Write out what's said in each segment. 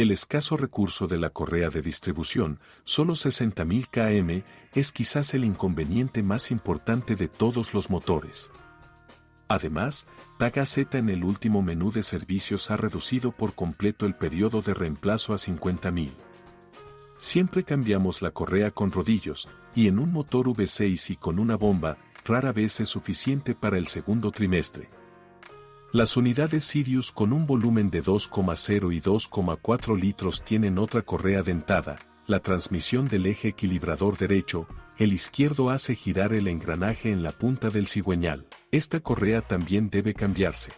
El escaso recurso de la correa de distribución, solo 60.000 km, es quizás el inconveniente más importante de todos los motores. Además, Tag Z en el último menú de servicios ha reducido por completo el periodo de reemplazo a 50.000. Siempre cambiamos la correa con rodillos, y en un motor V6 y con una bomba, rara vez es suficiente para el segundo trimestre. Las unidades Sirius con un volumen de 2,0 y 2,4 litros tienen otra correa dentada, la transmisión del eje equilibrador derecho, el izquierdo hace girar el engranaje en la punta del cigüeñal. Esta correa también debe cambiarse.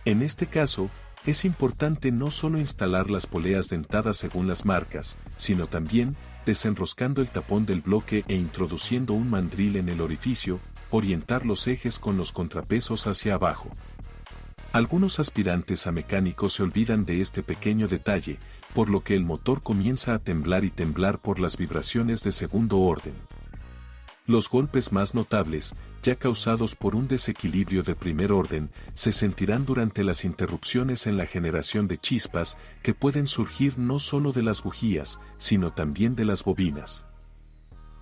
En este caso, es importante no solo instalar las poleas dentadas según las marcas, sino también, desenroscando el tapón del bloque e introduciendo un mandril en el orificio, orientar los ejes con los contrapesos hacia abajo. Algunos aspirantes a mecánicos se olvidan de este pequeño detalle, por lo que el motor comienza a temblar y temblar por las vibraciones de segundo orden. Los golpes más notables, ya causados por un desequilibrio de primer orden, se sentirán durante las interrupciones en la generación de chispas que pueden surgir no solo de las bujías, sino también de las bobinas.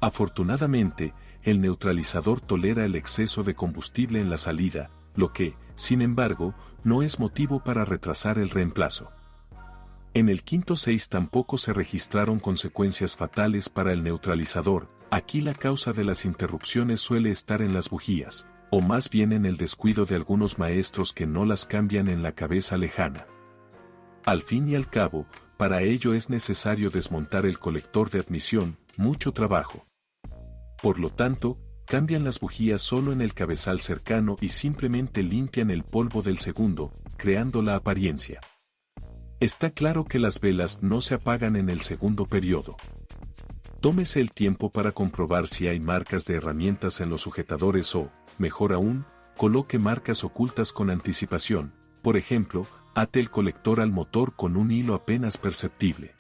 Afortunadamente, el neutralizador tolera el exceso de combustible en la salida, lo que, sin embargo, no es motivo para retrasar el reemplazo. En el quinto 6 tampoco se registraron consecuencias fatales para el neutralizador, aquí la causa de las interrupciones suele estar en las bujías, o más bien en el descuido de algunos maestros que no las cambian en la cabeza lejana. Al fin y al cabo, para ello es necesario desmontar el colector de admisión, mucho trabajo. Por lo tanto, cambian las bujías solo en el cabezal cercano y simplemente limpian el polvo del segundo, creando la apariencia. Está claro que las velas no se apagan en el segundo periodo. Tómese el tiempo para comprobar si hay marcas de herramientas en los sujetadores o, mejor aún, coloque marcas ocultas con anticipación, por ejemplo, ate el colector al motor con un hilo apenas perceptible.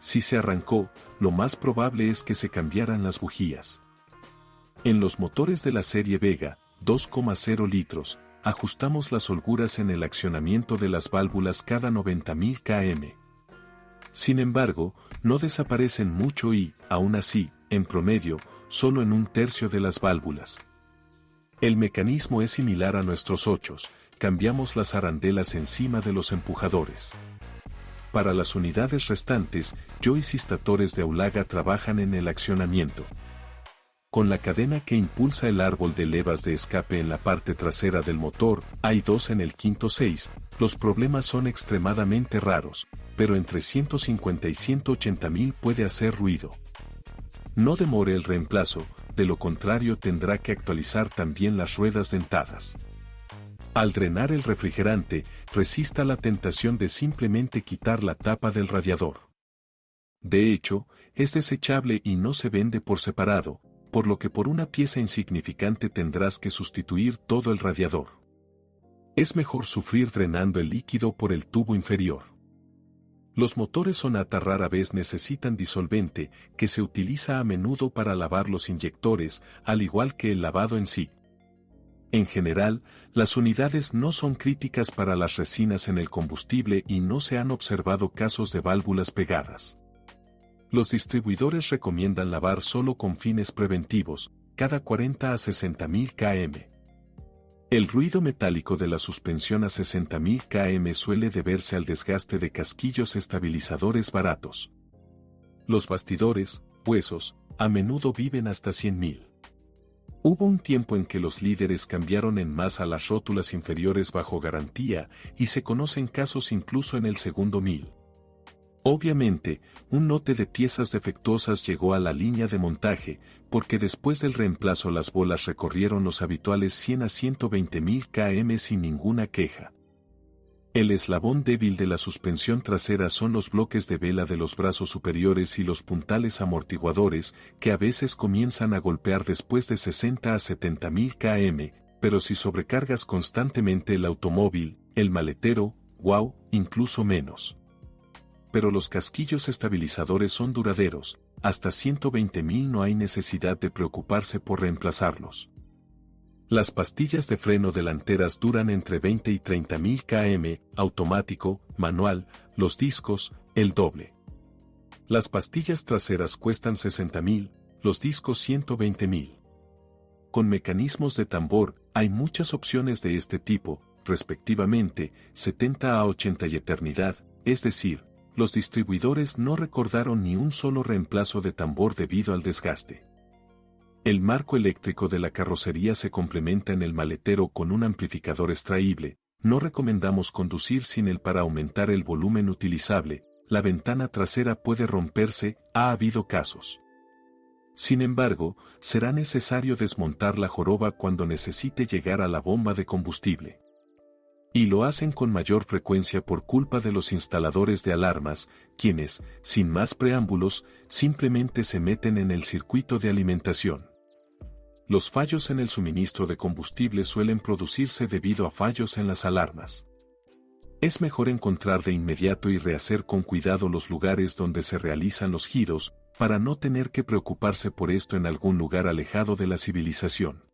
Si se arrancó, lo más probable es que se cambiaran las bujías. En los motores de la serie Vega, 2,0 litros, ajustamos las holguras en el accionamiento de las válvulas cada 90.000 km. Sin embargo, no desaparecen mucho y, aún así, en promedio, solo en un tercio de las válvulas. El mecanismo es similar a nuestros 8, cambiamos las arandelas encima de los empujadores. Para las unidades restantes, joystick y statores de aulaga trabajan en el accionamiento. Con la cadena que impulsa el árbol de levas de escape en la parte trasera del motor, hay dos en el quinto 6, los problemas son extremadamente raros, pero entre 150 y 180.000 puede hacer ruido. No demore el reemplazo, de lo contrario tendrá que actualizar también las ruedas dentadas. Al drenar el refrigerante, resista la tentación de simplemente quitar la tapa del radiador. De hecho, es desechable y no se vende por separado, por lo que por una pieza insignificante tendrás que sustituir todo el radiador. Es mejor sufrir drenando el líquido por el tubo inferior. Los motores Sonata rara vez necesitan disolvente, que se utiliza a menudo para lavar los inyectores, al igual que el lavado en sí. En general, las unidades no son críticas para las resinas en el combustible y no se han observado casos de válvulas pegadas. Los distribuidores recomiendan lavar solo con fines preventivos, cada 40 a 60.000 km. El ruido metálico de la suspensión a 60.000 km suele deberse al desgaste de casquillos estabilizadores baratos. Los bastidores, huesos, a menudo viven hasta 100.000. Hubo un tiempo en que los líderes cambiaron en masa las rótulas inferiores bajo garantía y se conocen casos incluso en el segundo 1000. Obviamente, un lote de piezas defectuosas llegó a la línea de montaje, porque después del reemplazo las bolas recorrieron los habituales 100 a 120.000 km sin ninguna queja. El eslabón débil de la suspensión trasera son los bloques de vela de los brazos superiores y los puntales amortiguadores, que a veces comienzan a golpear después de 60 a 70.000 km, pero si sobrecargas constantemente el automóvil, el maletero, wow, incluso menos. Pero los casquillos estabilizadores son duraderos, hasta 120.000 no hay necesidad de preocuparse por reemplazarlos. Las pastillas de freno delanteras duran entre 20 y 30.000 km, automático, manual, los discos, el doble. Las pastillas traseras cuestan 60.000, los discos 120.000. Con mecanismos de tambor, hay muchas opciones de este tipo, respectivamente, 70 a 80 y eternidad, es decir, los distribuidores no recordaron ni un solo reemplazo de tambor debido al desgaste. El marco eléctrico de la carrocería se complementa en el maletero con un amplificador extraíble. No recomendamos conducir sin él para aumentar el volumen utilizable. La ventana trasera puede romperse, ha habido casos. Sin embargo, será necesario desmontar la joroba cuando necesite llegar a la bomba de combustible. Y lo hacen con mayor frecuencia por culpa de los instaladores de alarmas, quienes, sin más preámbulos, simplemente se meten en el circuito de alimentación. Los fallos en el suministro de combustible suelen producirse debido a fallos en las alarmas. Es mejor encontrar de inmediato y rehacer con cuidado los lugares donde se realizan los giros, para no tener que preocuparse por esto en algún lugar alejado de la civilización.